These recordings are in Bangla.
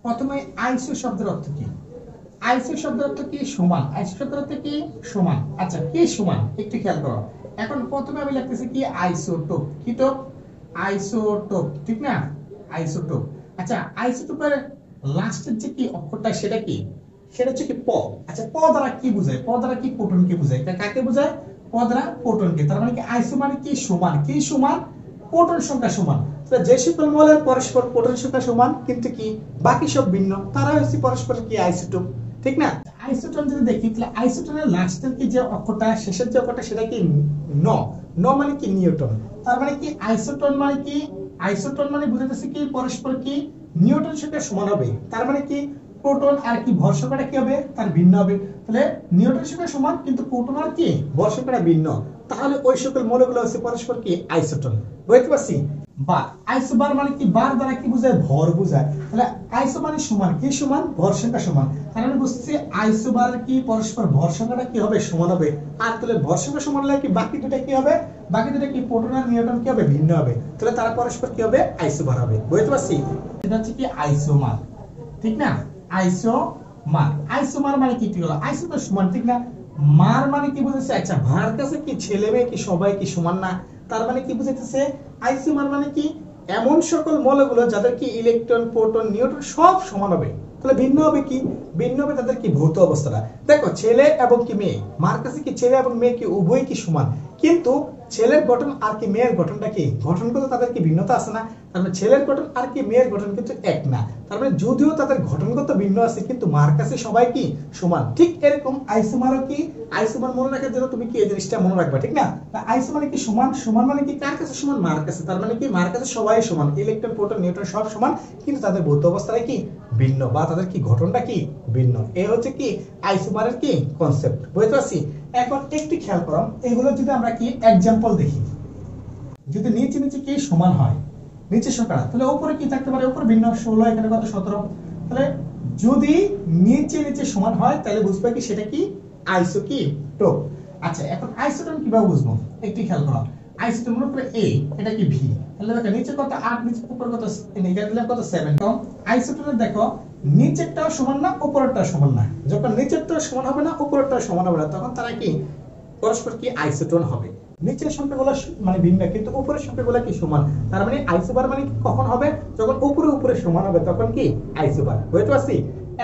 প্রথমে আইসো শব্দের অর্থ কি? আইসো শব্দের অর্থ কি? সমান। আইসো শব্দের অর্থ কি? সমান। আচ্ছা, কি সমান একটু খেয়াল করো। এখন প্রথমে আমি লিখতেছি কি আইসোটোপ। কি টোপ? আইসোটোপ, ঠিক না? আইসোটোপ। আচ্ছা, আইসোটোপের লাস্টের যে কি অক্ষরটা সেটা কি? সেটা হচ্ছে কি প। আচ্ছা, প দ্বারা কি বোঝায়? প দ্বারা কি প্রোটনকে বোঝায়? কাকে বোঝায়? প দ্বারা প্রোটনকে। তার মানে কি আইসো মানে কি সমান। কি সমান? প্রোটন সংখ্যা সমান। যে সকল মৌলের পরস্পর প্রোটন সংখ্যা সমান কিন্তু কি বাকি সব ভিন্ন, তারা হচ্ছে পরস্পর কি আইসোটোপ, ঠিক না? আইসোটোন যদি দেখি তাহলে আইসোটোনের লাস্টের কি যে অক্ষরটা, শেষের যে অক্ষরটা সেটা কি ন। ন মানে কি নিউটন। তার মানে কি আইসোটোন মানে কি? আইসোটোন মানে বুঝাতেছে কি পরস্পর কি নিউটন সংখ্যা সমান হবে। তার মানে কি প্রোটন আর কি ভর সংখ্যাটা কি হবে? তার ভিন্ন হবে। তাহলে নিউটন সংখ্যা সমান কিন্তু প্রোটন আর কি ভর সংখ্যাটা ভিন্ন। তাহলে ওই সকল মৌলগুলো হচ্ছে পরস্পর কি আইসোটোন। বুঝতে পারছি? বা আইসোবার মানে কি? বার দ্বারা কি বোঝায়? ভর বোঝায়। তাহলে আইসো মানে সমান। কি সমান? ভর সংখ্যা সমান। তার মানে বুঝছি আইসোবার কি পরস্পর ভর সংখ্যাটা কি হবে? সমান হবে। আর তাহলে ভর সংখ্যা সমান হলে কি বাকি দুটো কি হবে? বাকি দুটো কি প্রোটন আর নিউটন কি হবে? ভিন্ন হবে। তাহলে তারা পরস্পর কি হবে? আইসোবার হবে। বুঝতে পারছি? এটা হচ্ছে কি আইসোমার, ঠিক না? আইসোমার। আইসোমার মানে কি? ঠিক হলো আইসো তো সমান, ঠিক না? মার মানে কি বুঝাচ্ছে? আচ্ছা, ভার কাছে কি ছেলে মেয়ে কি সবাই কি সমান না? তার মানে কি বুঝাইতেছে? আইসোমার মানে কি এমন সকল মৌলগুলো যাদের কি ইলেকট্রন প্রোটন নিউট্রন সব সমান হবে। তাহলে ভিন্ন হবে কি? ভিন্ন হবে তাদের কি ভৌত অবস্থাটা। দেখো, ছেলে এবং কি মেয়ে, মার কাছে কি ছেলে এবং মেয়ে কি উভয় কি সমান, কিন্তু ছেলের গঠন আর কি মেয়ের গঠনটা কি গঠনগত তাদের কি ভিন্নতা আছে না? তার মানে ছেলের গঠন আর কি মেয়ের গঠন কিন্তু এক না। তার মানে যদিও তাদের গঠনগত ভিন্ন আছে কিন্তু মার কাছে সবাই কি সমান। ঠিক এরকম আইসোমারও কি আইসোমার মনে রাখার জন্য তুমি কি এই জিনিসটা মনে রাখবা, ঠিক না? আইসো মানে কি সমান। সমান মানে কি কার কাছে সমান? মার কাছে। তার মানে কি মার কাছে সবাই সমান, ইলেকট্রন প্রোটন নিউট্রন সব সমান, কিন্তু তাদের ভৌত অবস্থাটা কি ভিন্ন বা তাদের কি গঠনটা কি ভিন্ন। এই হচ্ছে কি আইসোমারের কি কনসেপ্ট। বুঝতে পারছি? এখন একটু খেয়াল করো, এগুলো যদি আমরা কি एग्जांपल দেখি, যদি নিচে নিচে কি সমান হয় নিচে সংখ্যা, তাহলে উপরে কি থাকতে পারে? উপরে ভিন্ন 16, এখানে কত 17। তাহলে যদি নিচে নিচে সমান হয় তাহলে বুঝবে কি সেটা কি আইসো কি টোপ। আচ্ছা, এখন আইসোটোন কিভাবে বুঝবো একটু খেয়াল করো। আইসোটোন মনে করে এ, এটা কি ভি। তাহলে দেখো নিচে কত 8, নিচে উপরে কত, এখানে দিলাম কত 7। তো আইসোটোনের দেখো নিচেরটাও সমান না উপরেরটাও সমান না। যখন নিচেরটাও সমান হবে না উপরেরটাও সমান হবে না, তখন তারা কি পরস্পর কি আইসোটোন হবে। নিচের সংখ্যাগুলো মানে ভিন্ন কিন্তু উপরের সংখ্যাগুলো কি সমান। তার মানে আইসোবার মানে কখন হবে? যখন উপরে উপরে সমান হবে তখন কি আইসোবার। বুঝতে পারছি?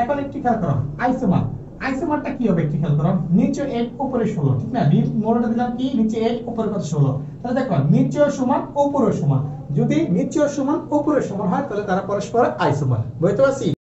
এখন একটু খেয়াল করো আইসোমার। আইসোমারটা কি হবে একটু খেয়াল করো। নিচে 8 উপরে 16, ঠিক না? বি মোড়টা দিলাম কি নিচে 8 উপরে কত 16। তাহলে দেখো নিচেও সমান উপরেও সমান। যদি নিচেও সমান উপরেও সমান হয় তাহলে তারা পরস্পর আইসোমার। বুঝতে পারছি?